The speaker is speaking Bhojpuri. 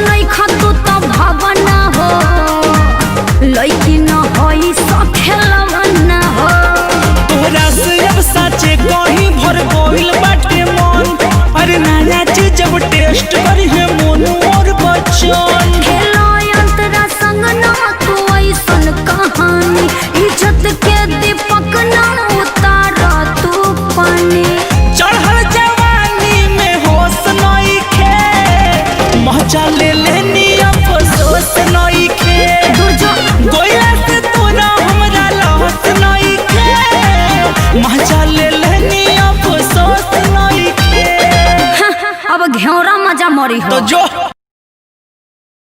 नहीं खतु तो भावना हो लइकी न होई सखेलवना हो तोरा से अब साचे कहीं भर गोइल बाटे मन अरे नया चीज जब टेस्ट करी है मोनू और बच्चन खेलो अंतरा संग ना तू ऐसन कहानी इज्जत के दीपक ना उतारा तू पानी चढ़ल जवानी में होश नहीं खे मजा ले लेनी अफसोस नहीं खे गोइला से तोरा हमरा लहस नहीं खे मजा ले लेनी अफसोस नहीं खे अब घेरा मजा मरी हो तो जो